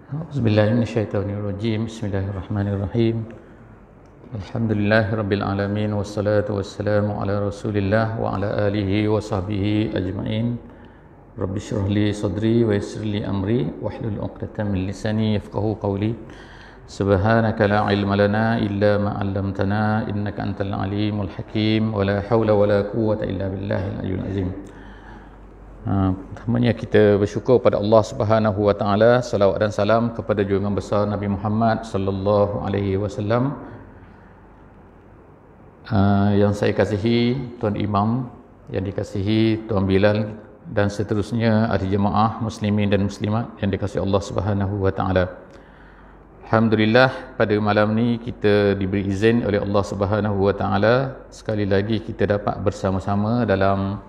Bismillahirrahmanirrahim. Bismillahirrahmanirrahim. Alhamdulillahirabbil alamin wassalatu wassalamu ala Rasulillah wa ala alihi wa sahbihi ajmain. Rabbi shrah li sadri wa yassir li amri wahlul 'uqdatam min lisani yafqahu qawli. Subhanaka la ilma lana illa ma 'allamtana innaka antal alimul hakim wa la haula wa la quwwata illa billahil aliyyil azim. Pertamanya kita bersyukur pada Allah Subhanahu wa taala, salawat dan salam kepada junjungan besar Nabi Muhammad sallallahu alaihi wasallam. Yang saya kasihi Tuan Imam, yang dikasihi Tuan Bilal dan seterusnya ahli jemaah muslimin dan muslimat yang dikasihi Allah Subhanahu wa taala. Alhamdulillah, pada malam ni kita diberi izin oleh Allah Subhanahu wa taala sekali lagi kita dapat bersama-sama dalam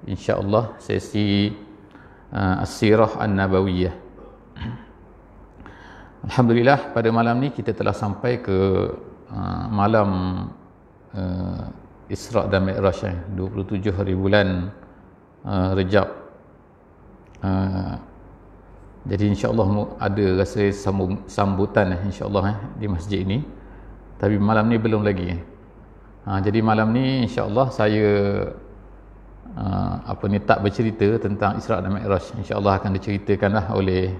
insya-Allah sesi As-Sirah An-Nabawiyah. Alhamdulillah, pada malam ni kita telah sampai ke malam Isra' dan Mi'raj, 27 hari bulan Rejab. Jadi insya-Allah ada rasa sambutan insya-Allah di masjid ini. Tapi malam ni belum lagi. Jadi malam ni insya-Allah saya tak bercerita tentang Isra' dan Mi'raj. InsyaAllah akan diceritakanlah oleh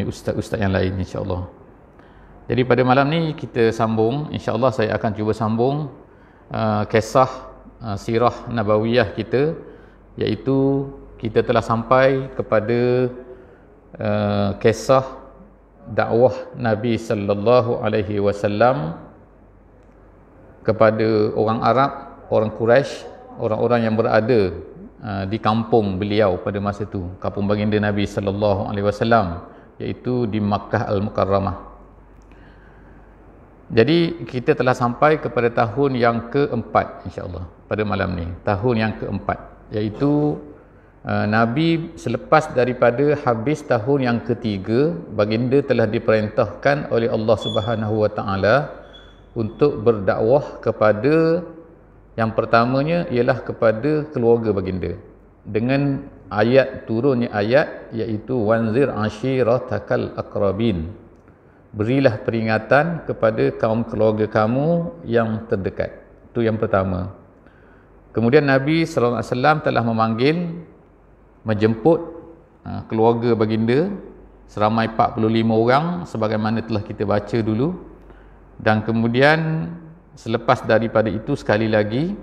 ustaz-ustaz yang lain insyaAllah. Jadi pada malam ni kita sambung, insyaAllah saya akan cuba sambung kisah sirah nabawiyah kita, iaitu kita telah sampai kepada kisah dakwah Nabi sallallahu alaihi wasallam kepada orang Arab, orang Quraisy, orang-orang yang berada di kampung beliau pada masa itu, kampung baginda Nabi sallallahu alaihi wasallam, iaitu di Makkah Al-Mukarramah. Jadi kita telah sampai kepada tahun yang keempat insya-Allah pada malam ni, tahun yang keempat, iaitu Nabi selepas daripada habis tahun yang ketiga, baginda telah diperintahkan oleh Allah Subhanahu wa taala untuk berdakwah kepada, yang pertamanya ialah kepada keluarga baginda dengan turunnya ayat, iaitu wanzir ashiratakal aqrabin, berilah peringatan kepada kaum keluarga kamu yang terdekat. Itu yang pertama. Kemudian Nabi sallallahu alaihi wasallam telah menjemput keluarga baginda seramai 45 orang sebagaimana telah kita baca dulu. Dan kemudian selepas daripada itu sekali lagi,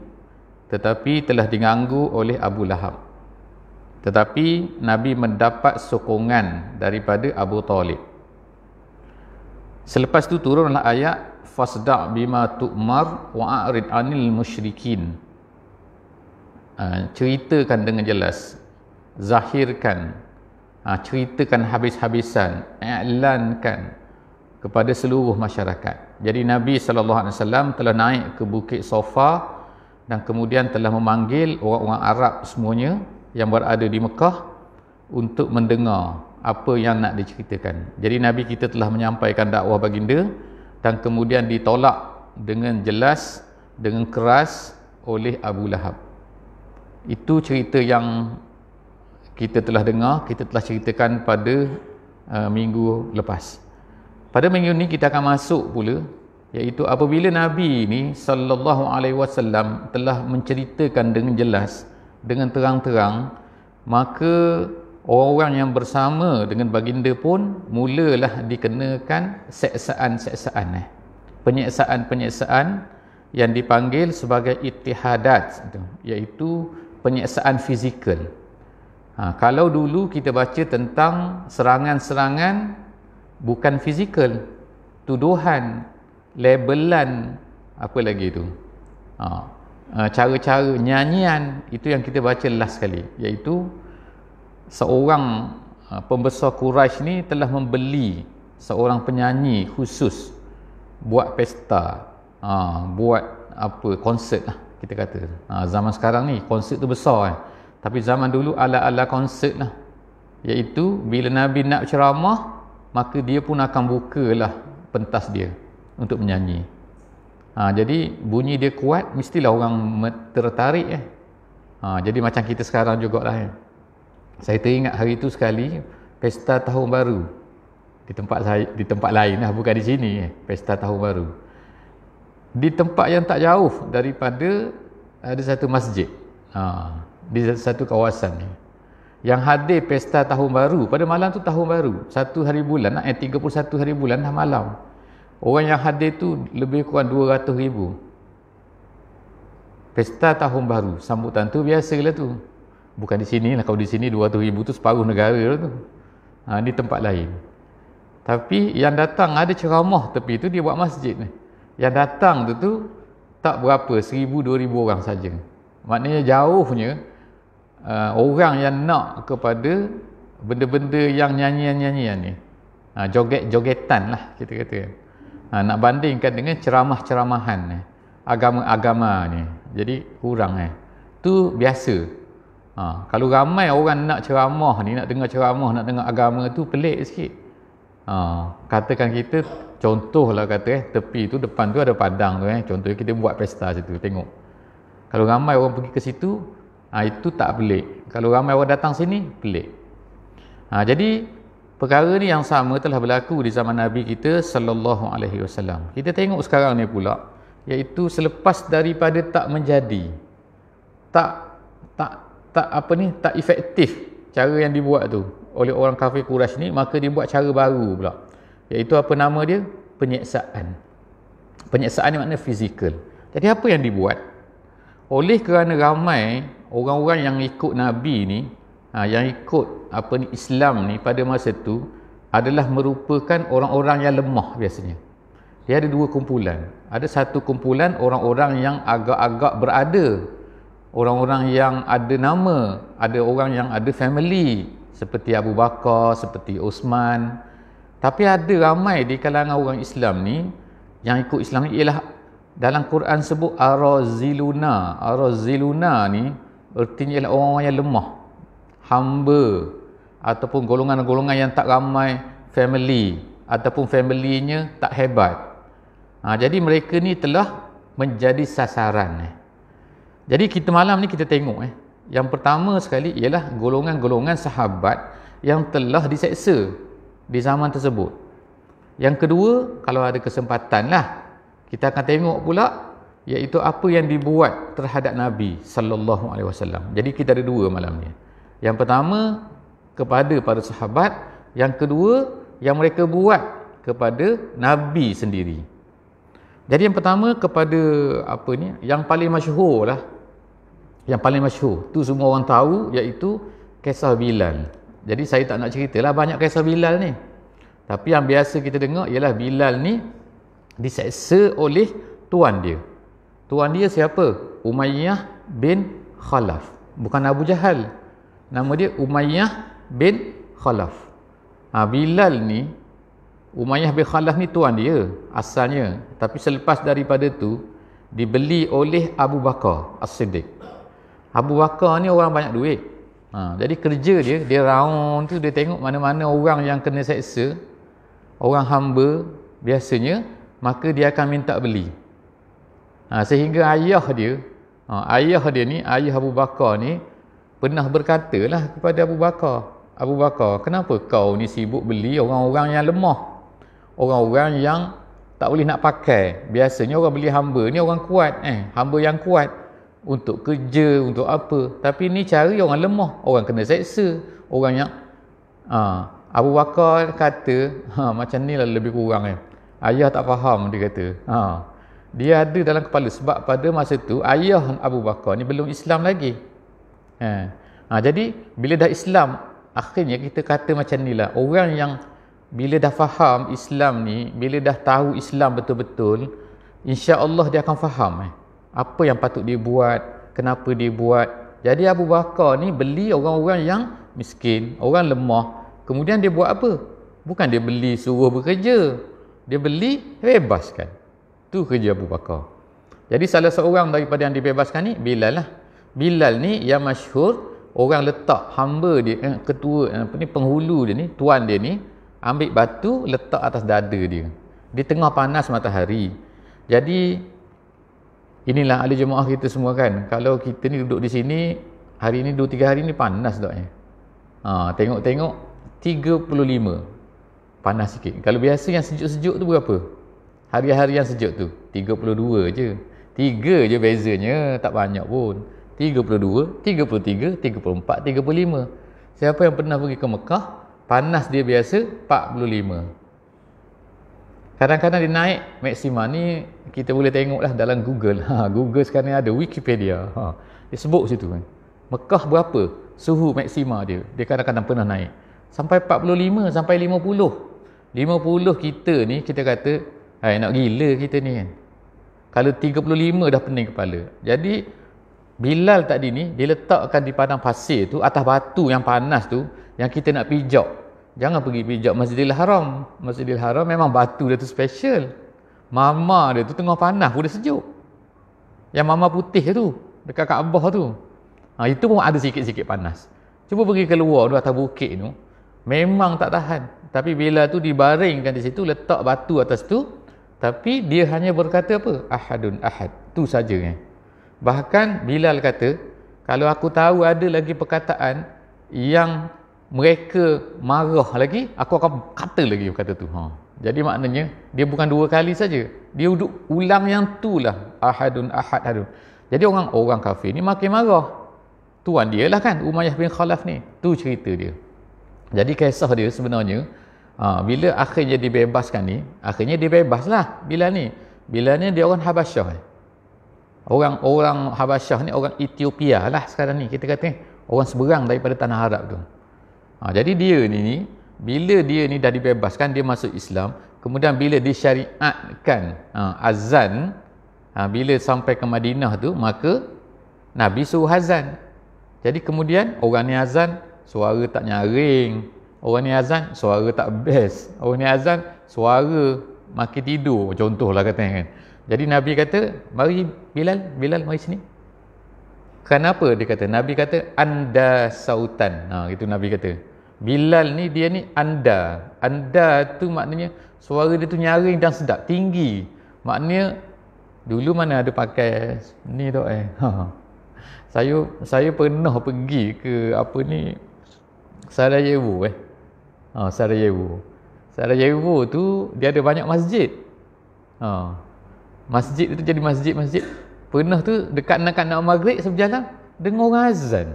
tetapi telah diganggu oleh Abu Lahab. Tetapi Nabi mendapat sokongan daripada Abu Talib. Selepas itu turunlah ayat fasda' bima tu'mar wa a'rid 'anil musyrikin. Ceritakan dengan jelas, zahirkan, ceritakan habis-habisan, i'lankan kepada seluruh masyarakat. Jadi Nabi SAW telah naik ke Bukit Safa dan kemudian telah memanggil orang-orang Arab semuanya yang berada di Mekah untuk mendengar apa yang nak diceritakan. Jadi Nabi kita telah menyampaikan dakwah baginda dan kemudian ditolak dengan jelas, dengan keras oleh Abu Lahab. Itu cerita yang kita telah dengar, kita telah ceritakan pada minggu lepas. Pada minggu ni kita akan masuk pula, iaitu apabila Nabi ni sallallahu alaihi wasallam telah menceritakan dengan jelas, dengan terang-terang, maka orang-orang yang bersama dengan baginda pun mulalah dikenakan seksaan-seksaan, penyeksaan-penyeksaan yang dipanggil sebagai ittihadat, iaitu penyeksaan fizikal. Kalau dulu kita baca tentang serangan-serangan bukan fizikal, tuduhan, labelan, apa lagi tu, cara-cara nyanyian, itu yang kita baca last sekali, iaitu seorang pembesar Quraisy ni telah membeli seorang penyanyi khusus buat pesta, buat konsert lah kita kata. Zaman sekarang ni konsert tu besar tapi zaman dulu ala-ala konsert lah, iaitu bila Nabi nak ceramah, maka dia pun akan bukalah pentas dia untuk menyanyi. Jadi bunyi dia kuat, mestilah orang tertarik. Jadi macam kita sekarang jugalah. Saya teringat hari itu sekali pesta tahun baru di tempat lain lah, bukan di sini pesta tahun baru. Di tempat yang tak jauh daripada ada satu masjid, di satu kawasan ni, yang hadir pesta tahun baru pada malam tu. Tahun baru 1 hari bulan, 31 hari bulan dah malam. Orang yang hadir tu lebih kurang 200,000. Pesta tahun baru, sambutan tu biasalah tu. Bukan di sini lah, kalau di sini 200,000 tu separuh negara lah tu. Di tempat lain. Tapi yang datang ada ceramah tepi tu, dia buat masjid ni. Yang datang tu tak berapa, 1,000-2,000 orang saja. Maknanya jauhnya orang yang nak kepada benda-benda yang nyanyian-nyanyian ni, joget-jogetan lah kita kata, nak bandingkan dengan ceramah-ceramahan ni, agama-agama ni, jadi kurang tu biasa. Kalau ramai orang nak ceramah ni, nak dengar ceramah, nak dengar agama tu, pelik sikit. Katakan kita contohlah kata tepi tu, depan tu ada padang tu contohnya kita buat pesta situ, tengok kalau ramai orang pergi ke situ, itu tak pelik. Kalau ramai orang datang sini, pelik. Jadi perkara ni yang sama telah berlaku di zaman Nabi kita sallallahu alaihi wasallam. Kita tengok sekarang ni pula, iaitu selepas daripada tak menjadi, tak efektif cara yang dibuat tu oleh orang kafir Quraisy ni, maka dia buat cara baru pula, iaitu apa nama dia? Penyiksaan. Penyiksaan ni makna fizikal. Jadi apa yang dibuat? Oleh kerana ramai orang-orang yang ikut Nabi ni, yang ikut Islam ni pada masa tu adalah merupakan orang-orang yang lemah biasanya. Dia ada dua kumpulan. Ada satu kumpulan orang-orang yang agak-agak berada, orang-orang yang ada nama, ada orang yang ada family, seperti Abu Bakar, seperti Osman. Tapi ada ramai di kalangan orang Islam ni yang ikut Islam ni, ialah dalam Quran sebut araziluna. Araziluna ni artinya ialah orang-orang yang lemah, hamba, ataupun golongan-golongan yang tak ramai family, ataupun family-nya tak hebat. Jadi mereka ni telah menjadi sasaran. Jadi kita malam ni kita tengok yang pertama sekali ialah golongan-golongan sahabat yang telah diseksa di zaman tersebut. Yang kedua, kalau ada kesempatan lah, kita akan tengok pula iaitu apa yang dibuat terhadap Nabi sallallahu alaihi wasallam. Jadi kita ada dua malam ni. Yang pertama kepada para sahabat, yang kedua yang mereka buat kepada Nabi sendiri. Jadi yang pertama kepada yang paling masyhur lah. Yang paling masyhur tu semua orang tahu, iaitu kisah Bilal. Jadi saya tak nak ceritalah banyak kisah Bilal ni. Tapi yang biasa kita dengar ialah Bilal ni diseksa oleh tuan dia. Tuan dia siapa? Umayyah bin Khalaf. Bukan Abu Jahal. Nama dia Umayyah bin Khalaf. Bilal ni, Umayyah bin Khalaf ni tuan dia asalnya. Tapi selepas daripada tu dibeli oleh Abu Bakar As-Siddiq. Abu Bakar ni orang banyak duit. Jadi kerja dia round tu, dia tengok mana-mana orang yang kena seksa, orang hamba biasanya, maka dia akan minta beli. Sehingga ayah dia ni, ayah Abu Bakar ni pernah berkata lah kepada Abu Bakar, kenapa kau ni sibuk beli orang-orang yang lemah, orang-orang yang tak boleh nak pakai? Biasanya orang beli hamba ni orang kuat, hamba yang kuat untuk kerja, untuk apa. Tapi ni cari orang lemah, orang kena seksa, orang yang Abu Bakar kata macam ni lah lebih kurang ayah tak faham, dia kata. Dia ada dalam kepala sebab pada masa tu ayah Abu Bakar ni belum Islam lagi. Jadi bila dah Islam, akhirnya kita kata macam ni lah, orang yang bila dah faham Islam ni, bila dah tahu Islam betul-betul, insya-Allah dia akan faham apa yang patut dia buat, kenapa dia buat. Jadi Abu Bakar ni beli orang-orang yang miskin, orang lemah, kemudian dia buat apa? Bukan dia beli suruh bekerja, dia beli bebaskan. Tu kerja Abu Bakar. Jadi salah seorang daripada yang dibebaskan ni Bilal lah. Bilal ni yang masyhur, orang letak hamba dia, ketua penghulu dia ni, tuan dia ni, ambil batu letak atas dada dia di tengah panas matahari. Jadi inilah ahli jemaah kita semua kan, kalau kita ni duduk di sini hari ni 2-3 hari ni panas tak tengok-tengok 35. Panas sikit. Kalau biasa yang sejuk-sejuk tu berapa? Hari-hari yang sejuk tu 32 je. 3 je bezanya, tak banyak pun. 32, 33, 34, 35. Siapa yang pernah pergi ke Mekah, panas dia biasa 45. Kadang-kadang dia naik maksima ni, kita boleh tengoklah dalam Google. Google sekarang ada Wikipedia. Dia sebut situ kan. Mekah berapa suhu maksima dia? Dia kadang-kadang pernah naik sampai 45, sampai 50. 50 kita ni, kita kata, nak gila kita ni kan. Kalau 35 dah pening kepala. Jadi Bilal tadi ni, dia letakkan di padang pasir tu, atas batu yang panas tu, yang kita nak pijak. Jangan pergi pijak Masjidil Haram. Masjidil Haram memang batu dia tu special. Mama dia tu tengah panas pun dia sejuk. Yang mama putih tu, dekat Kaabah tu. Itu pun ada sikit-sikit panas. Cuba pergi keluar tu atas bukit tu, memang tak tahan. Tapi Bilal tu dibaringkan di situ, letak batu atas tu, tapi dia hanya berkata apa? Ahadun ahad. Tu saja kan. Bahkan Bilal kata, kalau aku tahu ada lagi perkataan yang mereka marah lagi, aku akan kata lagi kata tu. Jadi maknanya dia bukan 2 kali saja. Dia duduk ulang yang tu lah. Ahadun ahad hadun. Jadi orang kafir ni makin marah. Tuan dia lah kan, Umayyah bin Khalaf ni. Tu cerita dia. Jadi kisah dia sebenarnya, bila akhirnya dibebaskan ni, akhirnya dibebaslah Bilal ni. Bilal ni dia orang Habasyah. Orang Habasyah ni orang Ethiopia lah sekarang ni, kita kata orang seberang daripada tanah Arab tu. Jadi dia ni bila dia ni dah dibebaskan, dia masuk Islam. Kemudian bila disyariatkan azan, bila sampai ke Madinah tu, maka Nabi suruh azan. Jadi kemudian orang ni azan, suara tak nyaring. Orang ni azan, suara tak best. Orang ni azan, suara makin tidur, contohlah katanya kan. Jadi Nabi kata, mari Bilal mari sini. Kenapa dia kata? Nabi kata, anda sautan. Itu Nabi kata. Bilal ni, dia ni anda. Anda tu maknanya, suara dia tu nyaring dan sedap, tinggi. Maknanya, dulu mana ada pakai ni tu Saya pernah pergi ke apa ni, Sarajevo Sarajevo tu dia ada banyak masjid. Masjid itu jadi masjid. Pernah tu dekat nak maghrib seberjalan, dengar orang azan.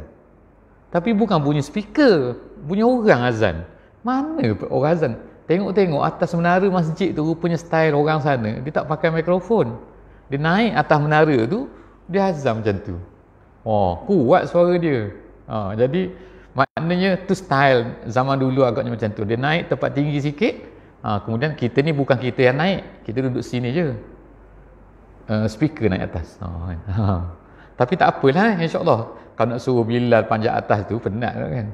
Tapi bukan bunyi speaker, bunyi orang azan. Mana orang azan? Tengok atas menara masjid tu, rupanya style orang sana, dia tak pakai mikrofon. Dia naik atas menara tu, dia azan macam tu. Kuat suara dia. Jadi maknanya tu style zaman dulu agaknya macam tu. Dia naik tempat tinggi sikit, kemudian kita ni bukan kita yang naik, kita duduk sini je. Speaker naik atas. Tapi tak apalah, insya-Allah. Kalau nak suruh Bilal panjat atas tu penat kan.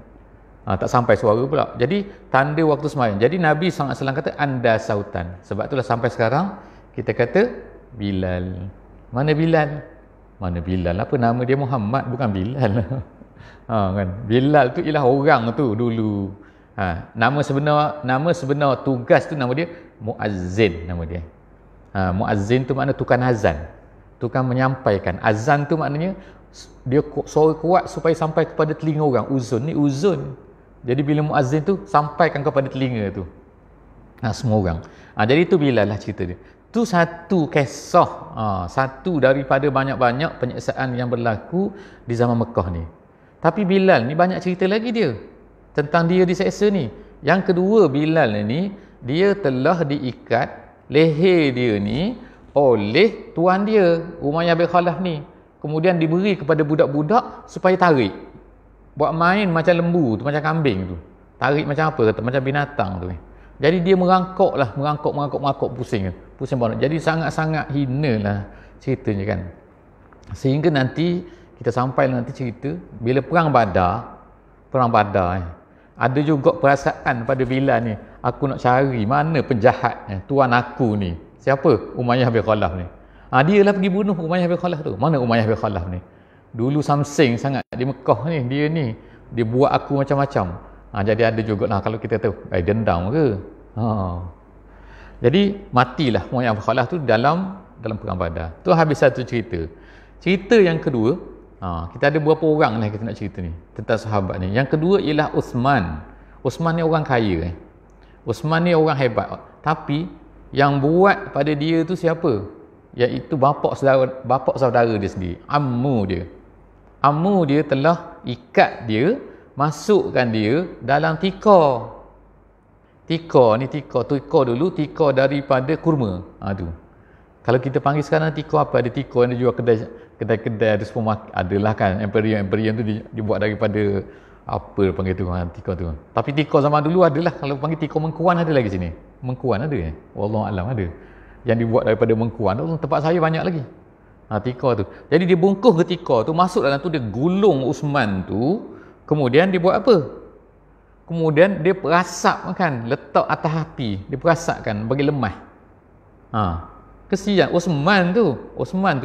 Tak sampai suara pula. Jadi tanda waktu sembahyang. Jadi Nabi SAW kata anda sautan. Sebab itulah sampai sekarang kita kata Bilal. Mana Bilal? Mana Bilal? Apa nama dia? Muhammad, bukan Bilal. Kan? Bilal tu ialah orang tu dulu. Nama sebenar tugas tu nama dia Muazzin, nama dia. Muazzin tu makna tukang azan. Tukang menyampaikan. Azan tu maknanya dia suara kuat supaya sampai kepada telinga orang. Uzun ni uzun. Jadi bila muazzin tu sampaikan kepada telinga tu. Semua orang. Jadi itu Bilal lah cerita dia. Tu satu kisah, satu daripada banyak-banyak penyiksaan yang berlaku di zaman Mekah ni. Tapi Bilal ni banyak cerita lagi dia tentang dia diseksa ni. Yang kedua, Bilal ni dia telah diikat leher dia ni oleh tuan dia, Umayyah bin Khalaf ni. Kemudian diberi kepada budak-budak supaya tarik. Buat main macam lembu tu, macam kambing tu. Tarik macam apa kata, macam binatang tu. Jadi dia merangkak pusing banget. Jadi sangat-sangat hina lah ceritanya kan. Sehingga nanti kita sampai nanti cerita bila perang Badar ada juga perasaan pada Bilal ni, aku nak cari mana penjahat tuan aku ni. Siapa? Umayyah bin Khalaf ni. Dia lah pergi bunuh Umayyah bin Khalaf tu. Mana Umayyah bin Khalaf ni? Dulu samsing sangat di Mekah ni, dia buat aku macam-macam. Jadi ada jugalah kalau kita tahu, dendam ke? Jadi matilah Umayyah bin Khalaf tu dalam perang Badar. Tu habis satu cerita. Cerita yang kedua, kita ada berapa orang lah kita nak cerita ni tentang sahabat ni. Yang kedua ialah Uthman. Uthman ni orang kaya. Uthman ni orang hebat. Tapi yang buat pada dia tu siapa? Iaitu bapa saudara dia sendiri, ammu dia. Ammu dia telah ikat dia, masukkan dia dalam tika. Tika dulu, tika daripada kurma. Tu. Kalau kita panggil sekarang tika apa? Ada tika yang jual kedai ada supermarket, adalah kan emporium tu dibuat daripada apa panggil tu tika tu. Tapi tika zaman dulu adalah, kalau panggil tika mengkuan ada lagi sini. Mengkuan ada wallahu alam ada. Yang dibuat daripada mengkuan tu, tempat saya banyak lagi. Tika tu. Jadi dia bungkus ke tika tu, masuk dalam tu, dia gulung Uthman tu, kemudian dia buat apa? Kemudian dia perasap kan, letak atas api, dia perasapkan bagi lemah. Kesian Uthman tu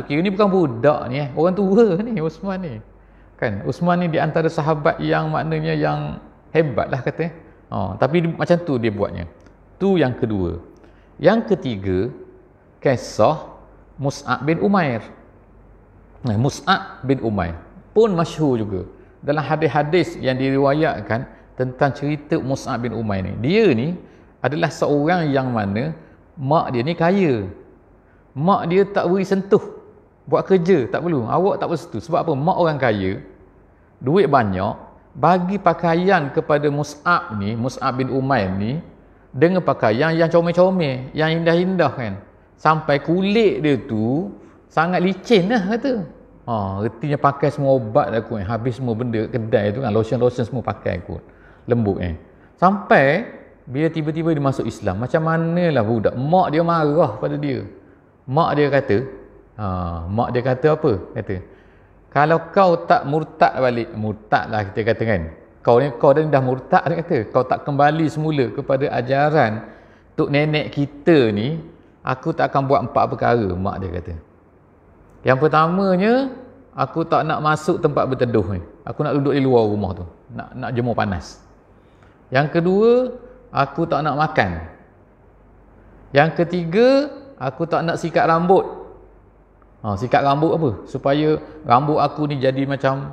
kira ni bukan budak ni, orang tua ni Uthman ni. Kan Uthman ni di antara sahabat yang maknanya yang hebat lah kata. Tapi macam tu dia buatnya. Tu yang kedua. Yang ketiga, kisah Mus'ab bin Umair. Mus'ab bin Umair pun masyhur juga. Dalam hadis-hadis yang diriwayatkan tentang cerita Mus'ab bin Umair ni, dia ni adalah seorang yang mana mak dia ni kaya. Mak dia tak beri sentuh buat kerja, tak perlu, awak tak perlu sentuh. Sebab apa? Mak orang kaya, duit banyak, bagi pakaian kepada Mus'ab bin Umair ni dengan pakaian yang comel-comel, yang indah-indah kan, sampai kulit dia tu sangat licin lah kata. Retinya pakai semua obat aku habis semua benda kedai tu kan, lotion semua pakai aku, lembut sampai bila tiba-tiba dia masuk Islam, macam manalah budak, mak dia marah pada dia. Mak dia kata apa? Kata, kalau kau tak murtad balik, murtad lah kita kata kan, kau dah murtad, dia kata, kau tak kembali semula kepada ajaran tok nenek kita ni, aku tak akan buat 4 perkara. Mak dia kata, yang pertamanya, aku tak nak masuk tempat berteduh ni, aku nak duduk di luar rumah tu, nak jemur panas. Yang kedua, aku tak nak makan. Yang ketiga, aku tak nak sikat rambut. Sikat rambut apa? Supaya rambut aku ni jadi macam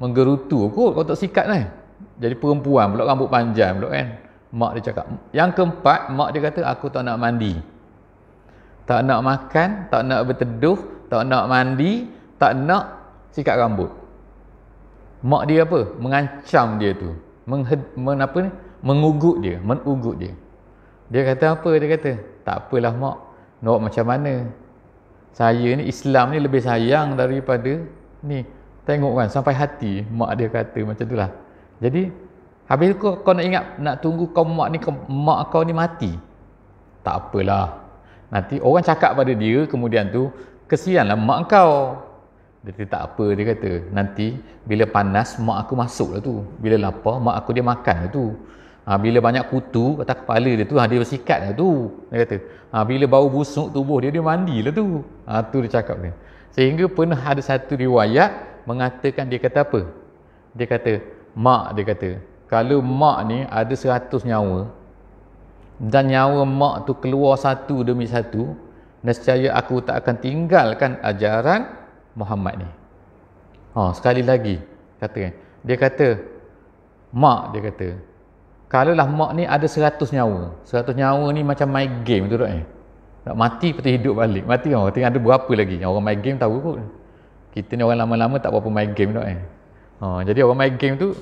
menggerutu kot, kau tak sikat kan. Jadi perempuan pula, rambut panjang pula kan. Mak dia cakap. Yang keempat, mak dia kata, aku tak nak mandi. Tak nak makan, tak nak berteduh, tak nak mandi, tak nak sikat rambut. Mak dia apa? Mengancam dia tu. Mengugut dia. Dia kata apa? Dia kata, tak apalah mak, nak macam mana, saya ni Islam ni lebih sayang daripada ni. Tengok kan, sampai hati mak dia kata macam tu lah. Jadi habis kau nak ingat, nak tunggu mak kau ni mati? Tak apalah, nanti orang cakap pada dia kemudian tu, kesianlah mak kau. Dia kata tak apa, dia kata nanti bila panas mak aku masuk lah tu, bila lapar mak aku dia makan lah tu, bila banyak kutu atas kepala dia tu, dia bersikat lah tu, dia kata bila bau busuk tubuh dia mandi lah tu. Tu dia cakap dia. Sehingga pernah ada satu riwayat mengatakan, dia kata apa? Dia kata kalau mak ni ada 100 nyawa dan nyawa mak tu keluar satu demi satu, nescaya aku tak akan tinggalkan ajaran Muhammad ni. Sekali lagi dia kata mak, dia kata kalaulah mak ni ada 100 nyawa, 100 nyawa ni macam main game tu nak mati lepas tu hidup balik, mati tinggal ada berapa lagi. Orang main game tahu kot, kita ni orang lama-lama tak berapa main game jadi orang main game tu,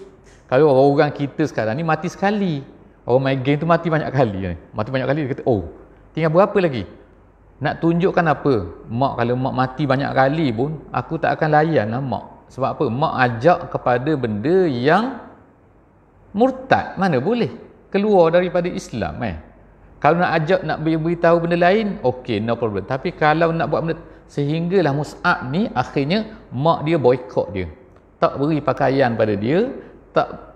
kalau orang kita sekarang ni mati sekali, orang main game tu mati banyak kali dia kata tinggal berapa lagi. Nak tunjukkan apa? Mak, kalau mak mati banyak kali pun aku tak akan layan lah mak. Sebab apa? Mak ajak kepada benda yang murtad, mana boleh keluar daripada Islam Kalau nak ajak, nak beritahu benda lain, okey, no problem. Tapi kalau nak buat benda, sehinggalah Mus'ab ni akhirnya mak dia boykot dia, tak beri pakaian pada dia,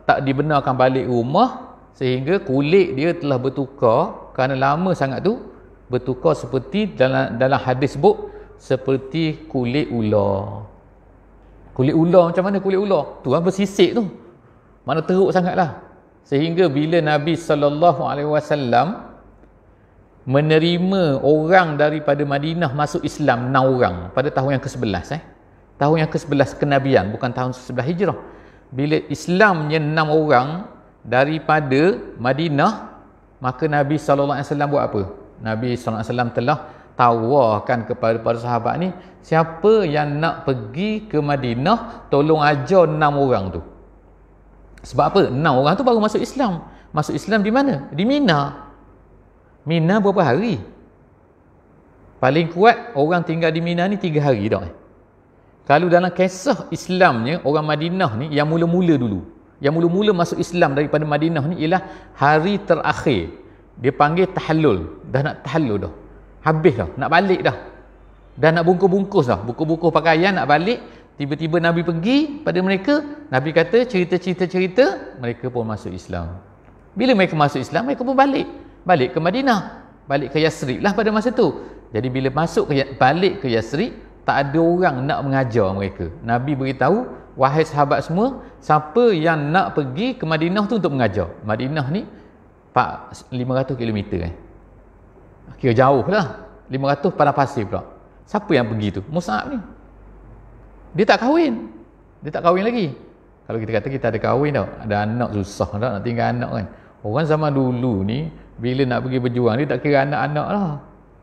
tak dibenarkan balik rumah, sehingga kulit dia telah bertukar kerana lama sangat tu, bertukar seperti dalam hadis sebut seperti kulit ular. Kulit ular macam mana kulit ular? Tu bersisik tu. Mana teruk sangatlah. Sehingga bila Nabi SAW menerima orang daripada Madinah masuk Islam 6 orang pada tahun yang ke-11 tahun yang ke-11 kenabian, bukan tahun ke-11 Hijrah. Bila Islamnya 6 orang daripada Madinah, maka Nabi SAW buat apa? Nabi SAW telah tawarkan kepada para sahabat ni, siapa yang nak pergi ke Madinah, tolong ajar 6 orang tu. Sebab apa? 6 orang tu baru masuk Islam. Masuk Islam di mana? Di Mina. Mina berapa hari? Paling kuat orang tinggal di Mina ni 3 hari dah. Kalau dalam kisah Islamnya, orang Madinah ni yang mula-mula dulu, yang mula-mula masuk Islam daripada Madinah ni ialah hari terakhir. Dia panggil tahallul. Dah nak tahallul dah. Habis dah. Nak balik dah. Dah nak bungkus-bungkus dah. Bungkus-bungkus pakaian nak balik. Tiba-tiba Nabi pergi pada mereka. Nabi kata cerita-cerita. Mereka pun masuk Islam. Bila mereka masuk Islam, mereka pun balik. Balik ke Madinah. Balik ke Yasrib lah pada masa tu. Jadi bila balik ke Yasrib, tak ada orang nak mengajar mereka. Nabi beritahu, wahai sahabat semua, siapa yang nak pergi ke Madinah tu untuk mengajar. Madinah ni 500 km kira jauh lah. 500 padang pasir pula. Siapa yang pergi tu? Mus'ab ni. Dia tak kahwin lagi. Kalau kita kata kita ada kahwin tau, ada anak, susah tak nak tinggal anak kan. Orang zaman dulu ni bila nak pergi berjuang, dia tak kira anak-anak lah.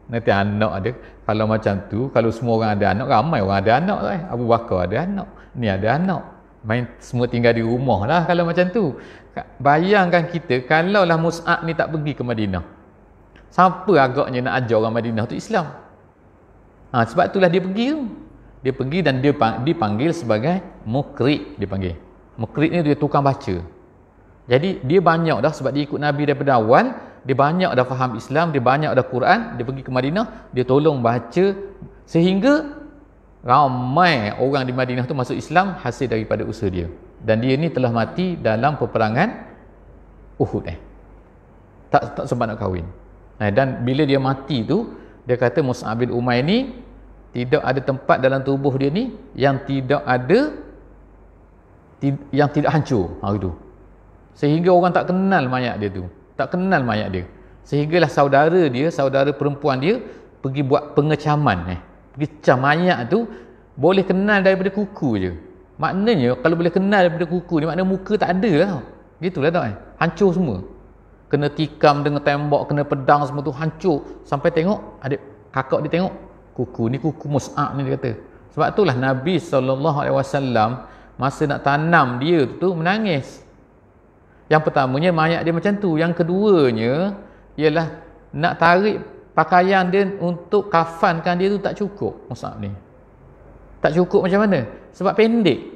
Nanti anak ada, kalau macam tu, kalau semua orang ada anak, ramai orang ada anak lah. Abu Bakar ada anak, ni ada anak, main semua tinggal di rumah lah kalau macam tu. Bayangkan kita kalaulah Mus'ab ni tak pergi ke Madinah, siapa agaknya nak ajar orang Madinah tu Islam? Sebab itulah dia pergi tu. Dia pergi dan dia dipanggil sebagai mukri. Dia panggil mukri ni, dia tukang baca. Jadi dia banyak dah, sebab dia ikut Nabi daripada awal, dia banyak dah faham Islam, dia banyak dah Quran. Dia pergi ke Madinah, dia tolong baca, sehingga ramai orang di Madinah tu masuk Islam hasil daripada usaha dia. Dan dia ni telah mati dalam peperangan Uhud. Tak sempat nak kahwin. Dan bila dia mati tu, dia kata Mus'ab bin Umair ni tidak ada tempat dalam tubuh dia ni yang tidak hancur hari tu. Sehingga orang tak kenal mayat dia tu. Tak kenal mayat dia. Sehinggalah saudara perempuan dia pergi buat pengecaman. Pergi cam mayat tu, boleh kenal daripada kuku je. Maknanya kalau boleh kenal daripada kuku ni, maknanya muka tak ada lah. Gitulah tak? Hancur semua. Kena tikam dengan tembak, kena pedang, semua tu hancur. Sampai tengok, adik kakak dia tengok, kuku ni kuku Mus'ab ni, dia kata. Sebab itulah Nabi SAW masa nak tanam dia tu menangis. Yang pertamanya mayat dia macam tu. Yang keduanya ialah nak tarik pakaian dia untuk kafankan dia tu tak cukup. Mus'ab ni tak cukup. Macam mana? Sebab pendek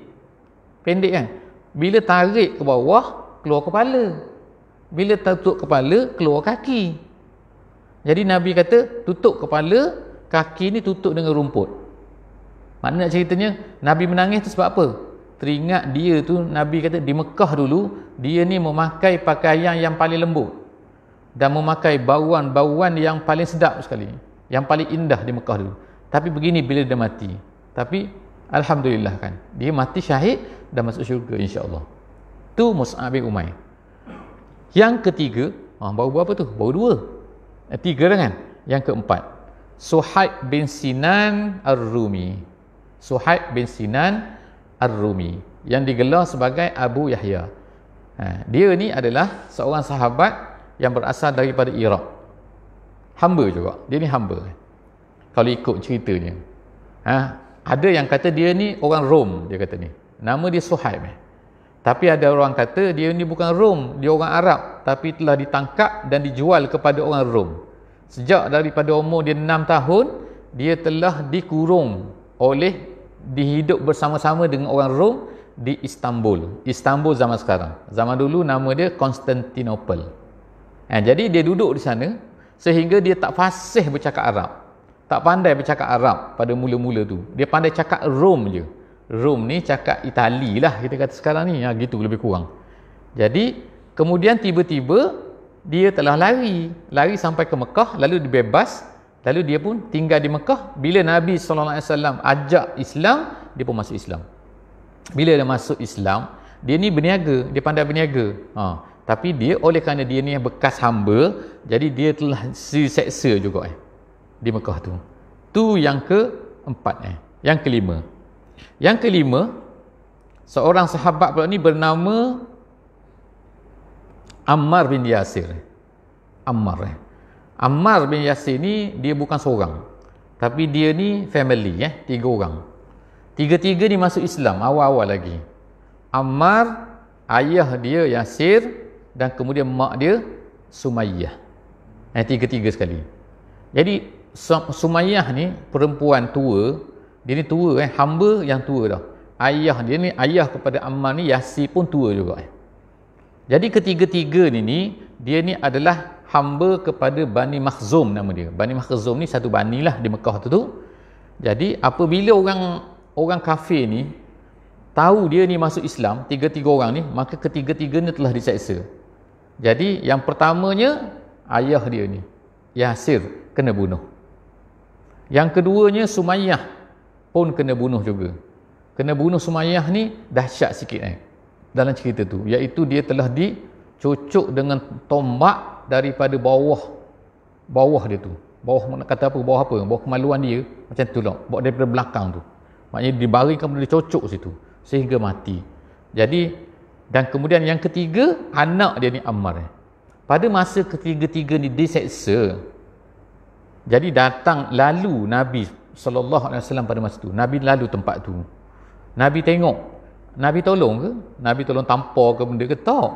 kan. Bila tarik ke bawah, keluar kepala. Bila tutup kepala, keluar kaki. Jadi Nabi kata tutup kepala, kaki ni tutup dengan rumput. Maknanya ceritanya Nabi menangis tu sebab apa? Teringat dia tu, Nabi kata di Mekah dulu, dia ni memakai pakaian yang paling lembut dan memakai bauan-bauan yang paling sedap sekali, yang paling indah di Mekah dulu. Tapi begini bila dia mati. Tapi alhamdulillah kan, dia mati syahid dan masuk syurga insya-Allah. Tu Mus'ab bin Umair. Yang ketiga, baru berapa tu? Baru 2. 3 dah kan? Yang keempat, Suhaib bin Sinan Ar-Rumi. Suhaib bin Sinan Ar-Rumi yang digelar sebagai Abu Yahya. Dia ni adalah seorang sahabat yang berasal daripada Iraq. Hamba juga. Dia ni hamba. Kalau ikut ceritanya. Ada yang kata dia ni orang Rom, dia kata ni. Nama dia Suhaib. Tapi ada orang kata dia ni bukan Rom, dia orang Arab, tapi telah ditangkap dan dijual kepada orang Rom. Sejak daripada umur dia 6 tahun, dia telah dikurung dihidup bersama-sama dengan orang Rom di Istanbul. Istanbul zaman sekarang. Zaman dulu nama dia Konstantinopel. Jadi dia duduk di sana sehingga dia tak fasih bercakap Arab. Tak pandai bercakap Arab pada mula-mula tu. Dia pandai cakap Rom je. Rom ni cakap Itali lah kita kata sekarang ni. Gitu lebih kurang. Jadi kemudian tiba-tiba dia telah lari sampai ke Mekah, lalu dibebas. Lalu dia pun tinggal di Mekah. Bila Nabi SAW ajak Islam, dia pun masuk Islam. Bila dia masuk Islam, dia ni berniaga, dia pandai berniaga. Tapi dia oleh kerana dia ni bekas hamba, jadi dia telah diseksa juga di Mekah tu. Tu yang keempat. Yang kelima, seorang sahabat pula ni bernama Ammar bin Yasir. Ammar bin Yasir ni dia bukan seorang, tapi dia ni family, 3 orang. Tiga-tiga ni masuk Islam awal-awal lagi. Ammar, ayah dia Yasir, dan kemudian mak dia Sumayyah. Tiga-tiga sekali. Jadi Sumayyah ni perempuan tua. Dia ni tua, hamba yang tua dah. Ayah dia ni, ayah kepada Ammar ni Yasir pun tua juga. Jadi ketiga-tiga ni dia ni adalah hamba kepada Bani Makhzum nama dia. Bani Makhzum ni satu bani lah di Mekah tu. Jadi apabila orang kafir ni tahu dia ni masuk Islam, tiga-tiga orang ni, maka ketiga-tiganya telah diseksa. Jadi yang pertamanya ayah dia ni Yasir kena bunuh. Yang keduanya Sumayyah pun kena bunuh juga. Kena bunuh Sumayyah ni dahsyat sikit dalam cerita tu, iaitu dia telah dicucuk dengan tombak daripada bawah dia tu. Bawah nak kata apa? Bawah kemaluan dia, macam tu lah. Bawa daripada belakang tu. Maknanya dibaringkan, kemudian dicocok situ sehingga mati. Jadi, dan kemudian yang ketiga, anak dia ni Ammar. Pada masa ketiga-tiga ni diseksa, jadi datang lalu Nabi SAW pada masa tu. Nabi lalu tempat tu. Nabi tengok. Nabi tolong ke? Nabi tolong tampar ke benda ke? Tak.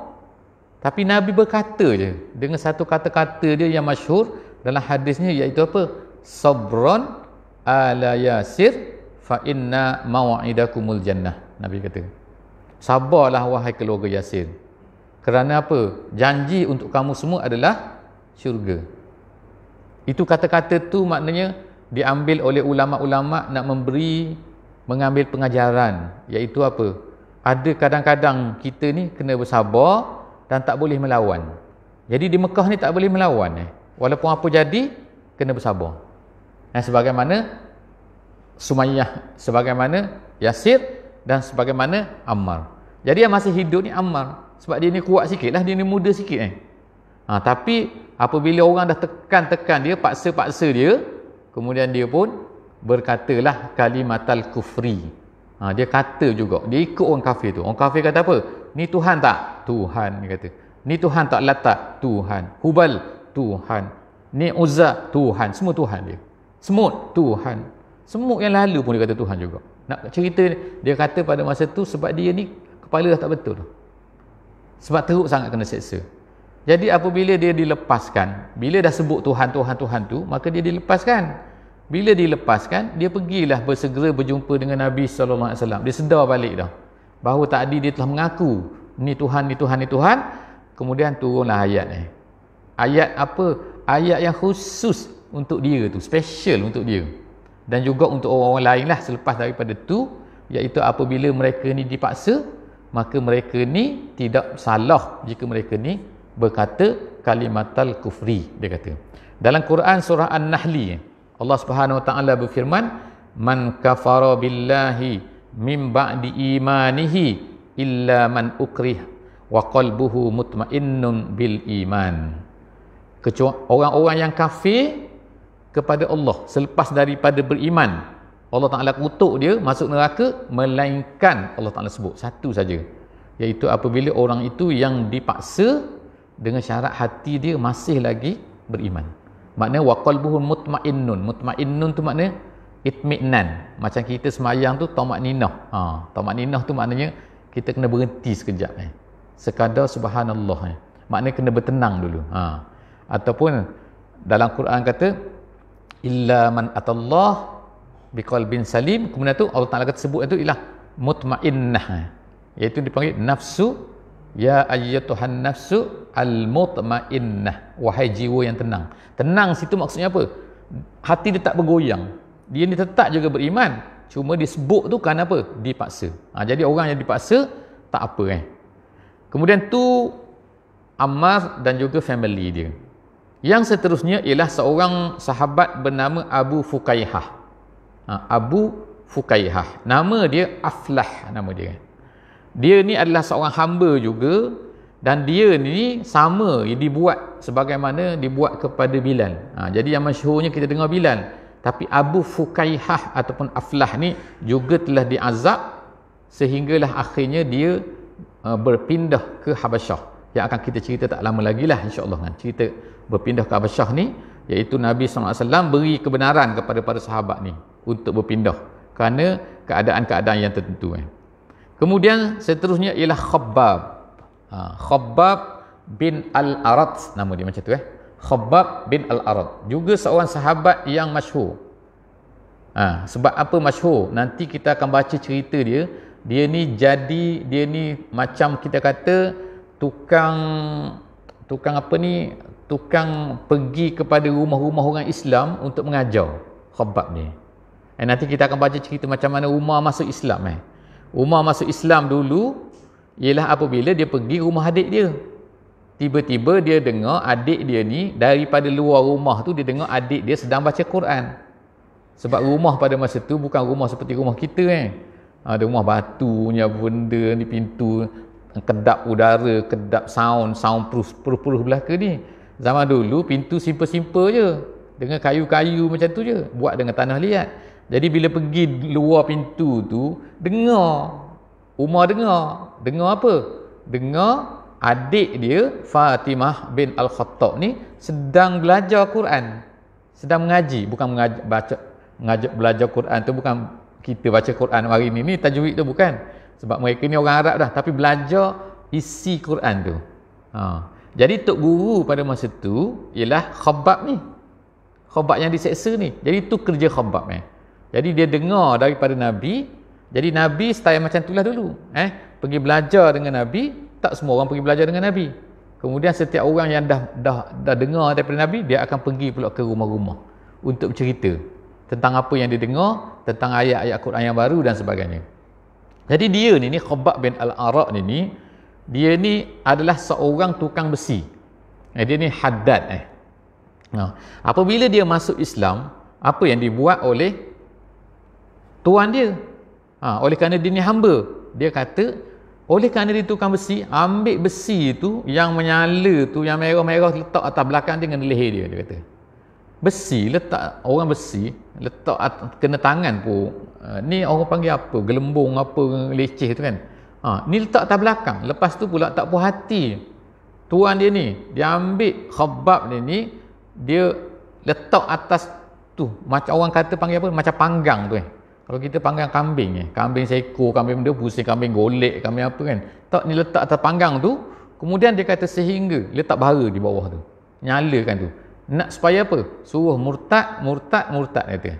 Tapi Nabi berkata je dengan satu kata-kata dia yang masyhur dalam hadisnya, iaitu apa? Sabran ala Yasir fa inna maw'idakumul jannah. Nabi kata, sabarlah wahai keluarga Yasir, kerana apa? Janji untuk kamu semua adalah syurga. Itu kata-kata tu maknanya diambil oleh ulama-ulama nak mengambil pengajaran, iaitu apa? Ada kadang-kadang kita ni kena bersabar dan tak boleh melawan. Jadi di Mekah ni tak boleh melawan. Walaupun apa jadi, kena bersabar. Sebagaimana Sumayyah, sebagaimana Yasir, dan sebagaimana Ammar. Jadi yang masih hidup ni Ammar. Sebab dia ni kuat sikit lah, dia ni muda sikit. Tapi apabila orang dah tekan dia, paksa dia, kemudian dia pun berkatalah kalimatal kufri. Dia kata juga, dia ikut orang kafir tu. Orang kafir kata apa? Ni Tuhan tak? Tuhan, dia kata. Ni Tuhan tak? Latak? Tuhan. Hubal? Tuhan. Ni Uzza? Tuhan. Semua Tuhan dia. Semut? Tuhan. Semut yang lalu pun dia kata Tuhan juga. Nak cerita, dia kata pada masa tu sebab dia ni kepala dah tak betul. Sebab teruk sangat kena seksa. Jadi apabila dia dilepaskan, bila dah sebut Tuhan tu, maka dia dilepaskan. Bila dilepaskan, dia pergilah bersegera berjumpa dengan Nabi SAW. Dia sedar balik dah bahawa tadi dia telah mengaku ni Tuhan, ni Tuhan, ni Tuhan. Kemudian turunlah ayat. Ayat apa? Ayat yang khusus untuk dia tu, special untuk dia, dan juga untuk orang-orang lain lah selepas daripada tu, iaitu apabila mereka ni dipaksa, maka mereka ni tidak salah jika mereka ni berkata kalimatal kufri. Dia kata dalam Quran surah An-Nahli, Allah Subhanahu Wa Taala berfirman, man kafara billahi min ba'di imanihi illa man ukrih wa qalbuhu mutmainnun bil iman. Kecuali orang-orang yang kafir kepada Allah selepas daripada beriman, Allah Taala kutuk dia masuk neraka, melainkan Allah Taala sebut satu saja, iaitu apabila orang itu yang dipaksa dengan syarat hati dia masih lagi beriman. Maknanya wa qalbuhu mutmainnun. Mutmainnun tu maknanya itminan. Macam kita semayang tu tamakninah. Tamakninah tu maknanya kita kena berhenti sekejap. Sekadar subhanallah. Maknanya kena bertenang dulu. Ataupun dalam Quran kata illa man atallah biqalbin salim. Kemudian tu Allah Taala kata sebut itu ialah mutmainnah. Iaitu dipanggil nafsu, ya ayyatuhan nafsu al-mutmainnah, wahai jiwa yang tenang. Tenang situ maksudnya apa? Hati dia tak bergoyang. Dia ni tetap juga beriman, cuma disebut tu kan apa? Dipaksa. Jadi orang yang dipaksa tak apa. Kemudian tu Ammar dan juga family dia. Yang seterusnya ialah seorang sahabat bernama Abu Fukaihah. Abu Fukaihah. Nama dia Aflah, nama dia. Dia ni adalah seorang hamba juga, dan dia ni sama dibuat sebagaimana dibuat kepada Bilal. Jadi yang masyhurnya kita dengar Bilal, tapi Abu Fukaihah ataupun Aflah ni juga telah diazab sehinggalah akhirnya dia berpindah ke Habasyah. yang akan kita cerita tak lama lagi lah insya-Allah kan. Cerita berpindah ke Habasyah ni, iaitu Nabi SAW beri kebenaran kepada para sahabat ni untuk berpindah kerana keadaan-keadaan yang tertentu kan. Kemudian seterusnya ialah Khabbab. Khabbab bin Al-Arat nama dia macam tu Khabbab bin Al-Arat juga seorang sahabat yang masyhur. Sebab apa masyhur? Nanti kita akan baca cerita dia. Dia ni macam kita kata tukang pergi kepada rumah-rumah orang Islam untuk mengajar. Khabbab ni. Nanti kita akan baca cerita macam mana Umar masuk Islam Umar masuk Islam dulu ialah apabila dia pergi rumah adik dia. Tiba-tiba dia dengar adik dia ni daripada luar rumah tu, dia dengar adik dia sedang baca Quran. Sebab rumah pada masa tu bukan rumah seperti rumah kita ada rumah batunya benda ni, pintu kedap udara, kedap sound proof belaka ni. Zaman dulu pintu simple-simple je, dengan kayu-kayu macam tu je, buat dengan tanah liat. Jadi bila pergi luar pintu tu, Umar dengar apa? Dengar adik dia Fatimah bin Al-Khattab ni sedang belajar Quran, sedang mengaji. Bukan belajar Quran tu bukan kita baca Quran hari ni tajwid tu, bukan. Sebab mereka ni orang Arab dah, tapi belajar isi Quran tu. Jadi tok guru pada masa tu ialah Khabbab ni. Khabbab yang diseksa ni. Jadi tu kerja Khabbab Jadi dia dengar daripada Nabi. Jadi Nabi style macam itulah dulu. Pergi belajar dengan Nabi, tak semua orang pergi belajar dengan Nabi. Kemudian setiap orang yang dah dengar daripada Nabi, dia akan pergi pula ke rumah-rumah untuk bercerita tentang apa yang dia dengar, tentang ayat-ayat Quran yang baru dan sebagainya. Jadi dia ni Khabbab bin Al-Arat ni, dia ni adalah seorang tukang besi. Dia ni haddad. Apabila dia masuk Islam, apa yang dibuat oleh tuan dia? Oleh kerana dia ni hamba, dia kata oleh kerana dia tukang besi, ambil besi tu yang menyala tu, yang merah-merah, letak atas belakang dia dengan leher dia kata. Besi orang besi letak kena tangan pun, ni orang panggil apa, gelembung apa leceh tu kan. Ni letak atas belakang. Lepas tu pula tak puas hati tuan dia ni, dia ambil Khabbab ni dia letak atas tu, macam orang kata panggil apa, macam panggang tu Kalau kita panggang kambing kambing seekor, kambing benda pusing, kambing golek, kambing apa kan, tak, ni letak atas panggang tu. Kemudian dia kata sehingga letak bara di bawah tu, nyalakan tu. Nak supaya apa? Suruh murtad kata.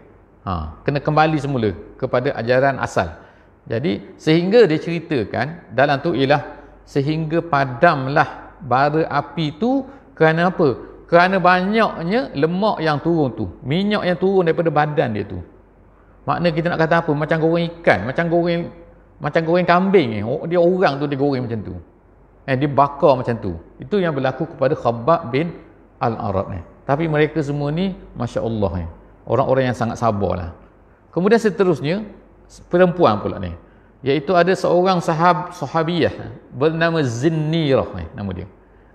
Kena kembali semula kepada ajaran asal. Jadi sehingga dia ceritakan dalam tu ialah sehingga padamlah bara api tu. Kerana apa? Kerana banyaknya lemak yang turun tu, minyak yang turun daripada badan dia tu. Makna kita nak kata apa? Macam goreng ikan, macam goreng kambing dia orang tu dia goreng macam tu. Dia bakar macam tu. Itu yang berlaku kepada Khabbab bin Al-Arat Tapi mereka semua ni masya-Allah orang-orang yang sangat sabar lah. Kemudian seterusnya perempuan pula ni, iaitu ada seorang sahabiyah bernama Zinnirah nama dia.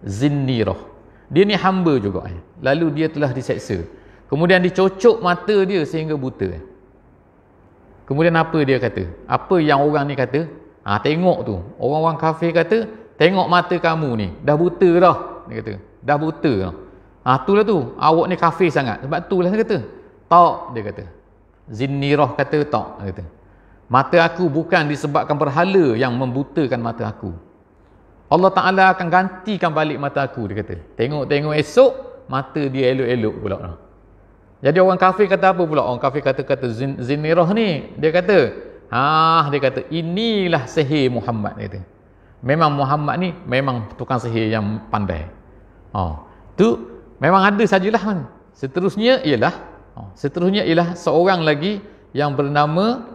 Zinnirah. Dia ni hamba juga Lalu dia telah diseksa. Kemudian dicocok mata dia sehingga buta. Kemudian apa dia kata? Apa yang orang ni kata? Tengok tu. Orang-orang kafir kata, tengok mata kamu ni dah buta dah. Dia kata, dah buta dah. Itulah tu, awak ni kafir sangat. Sebab itulah dia kata. Tak, dia kata. Zinnirah kata tak, dia kata. Mata aku bukan disebabkan berhala yang membutakan mata aku. Allah Ta'ala akan gantikan balik mata aku, dia kata. Tengok-tengok esok, mata dia elok-elok pula. Jadi orang kafir kata apa pula? Orang kafir kata Zinnirah ni, dia kata, dia kata, inilah sihir Muhammad, dia kata. Memang Muhammad ni memang tukang sihir yang pandai. Tu memang ada sajalah kan. Seterusnya ialah seorang lagi yang bernama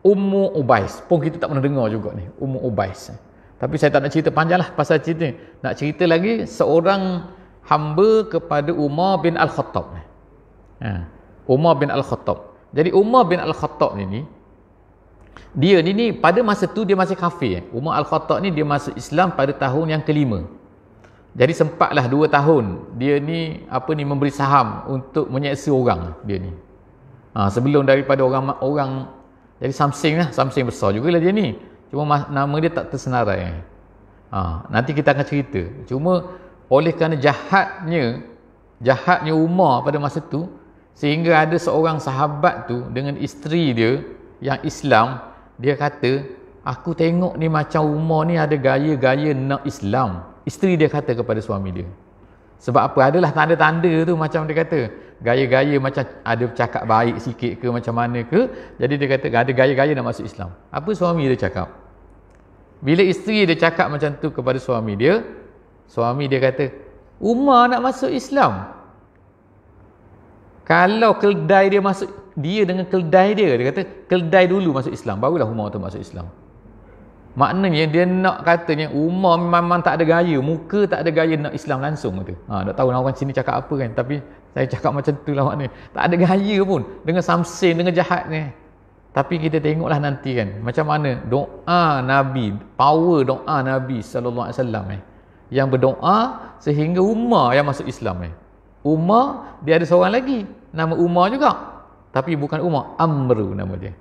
Ummu Ubais. Pun kita tak pernah dengar juga ni, Ummu Ubais. Tapi saya tak nak cerita panjang lah pasal cerita ni. Nak cerita lagi seorang hamba kepada Umar bin Al-Khattab. Umar bin Al-Khattab. Jadi Umar bin Al-Khattab ni dia ni pada masa tu dia masih kafir. Umar Al-Khattab ni dia masuk Islam pada tahun yang kelima. Jadi sempatlah 2 tahun dia ni memberi saham untuk menyeksa orang dia ni. Sebelum daripada orang jadi something besar jugalah dia ni. Cuma nama dia tak tersenarai. Nanti kita akan cerita. Cuma oleh kerana jahatnya Umar pada masa tu, sehingga ada seorang sahabat tu dengan isteri dia yang Islam, dia kata, aku tengok ni macam Umar ni ada gaya-gaya nak Islam. Isteri dia kata kepada suami dia. Sebab apa? Adalah tanda-tanda tu, macam dia kata, gaya-gaya macam ada cakap baik sikit ke macam mana ke. Jadi dia kata ada gaya-gaya nak masuk Islam. Apa suami dia cakap? Bila isteri dia cakap macam tu kepada suami dia kata, Umar nak masuk Islam. Kalau keldai dia masuk, dia dengan keldai dia kata keldai dulu masuk Islam, barulah Umar tu masuk Islam. Maknanya dia nak katanya Umar memang tak ada gaya, muka tak ada gaya nak Islam langsung tu. Tak tahu orang sini cakap apa kan, tapi saya cakap macam tu lah maknanya. Tak ada gaya pun dengan samsin, dengan jahat ni. Tapi kita tengoklah nanti kan macam mana doa Nabi, power doa Nabi sallallahu alaihi wasallam yang berdoa sehingga Umar yang masuk Islam Umar, dia ada seorang lagi nama Umar juga, tapi bukan Umar, Amru nama dia.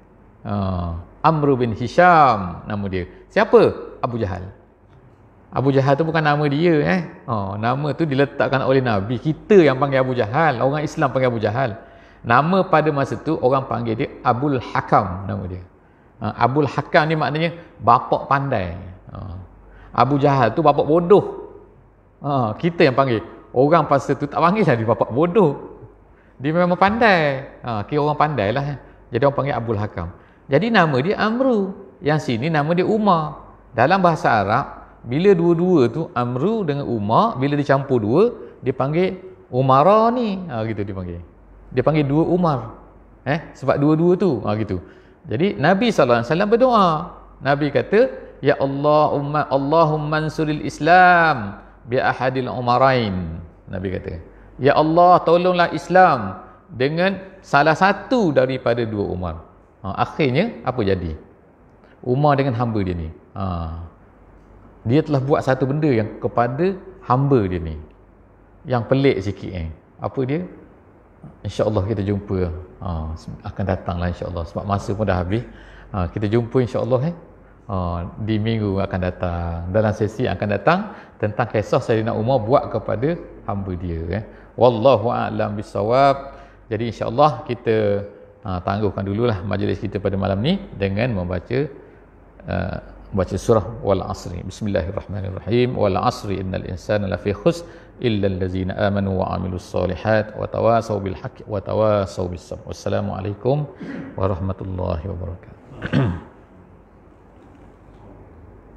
Amru bin Hisham nama dia. Siapa? Abu Jahal. Abu Jahal tu bukan nama dia nama tu diletakkan oleh Nabi. Kita yang panggil Abu Jahal, orang Islam panggil Abu Jahal. Nama pada masa tu orang panggil dia Abul Hakam nama dia. Abul Hakam ni maknanya bapak pandai. Abu Jahal tu bapak bodoh. Kita yang panggil. Orang pasal tu tak panggil lah dia bapak bodoh. Dia memang pandai. Kira orang pandai lah. Jadi orang panggil Abul Hakam. Jadi nama dia Amru. Yang sini nama dia Umar. Dalam bahasa Arab, bila dua-dua tu Amru dengan Umar, bila dicampur dua, dia panggil Umara ni. Gitu dia panggil. Dia panggil dua Umar. Sebab dua-dua tu. Gitu. Jadi Nabi SAW berdoa. Nabi kata, Ya Allahumma ansuril Islam bi ahadil umarain. Nabi kata, Ya Allah, tolonglah Islam dengan salah satu daripada dua Umar. Akhirnya apa jadi? Umar dengan hamba dia ni, dia telah buat satu benda yang kepada hamba dia ni yang pelik sikit Apa dia? InsyaAllah kita jumpa akan datang lah insyaAllah, sebab masa pun dah habis. Kita jumpa insyaAllah di minggu akan datang, dalam sesi akan datang tentang kisah Sayyidina Umar buat kepada hamba dia. Wallahu a'lam bissawab. Jadi insyaAllah kita tangguhkan dululah majlis kita pada malam ni dengan membaca surah Wal Asri. Bismillahirrahmanirrahim. Wal Asri innal insana lafi khusr illa allazina amanu wa amilus solihat wa tawasaw bil haqqi wa tawasaw bis sabr. Wassalamualaikum warahmatullahi wabarakatuh.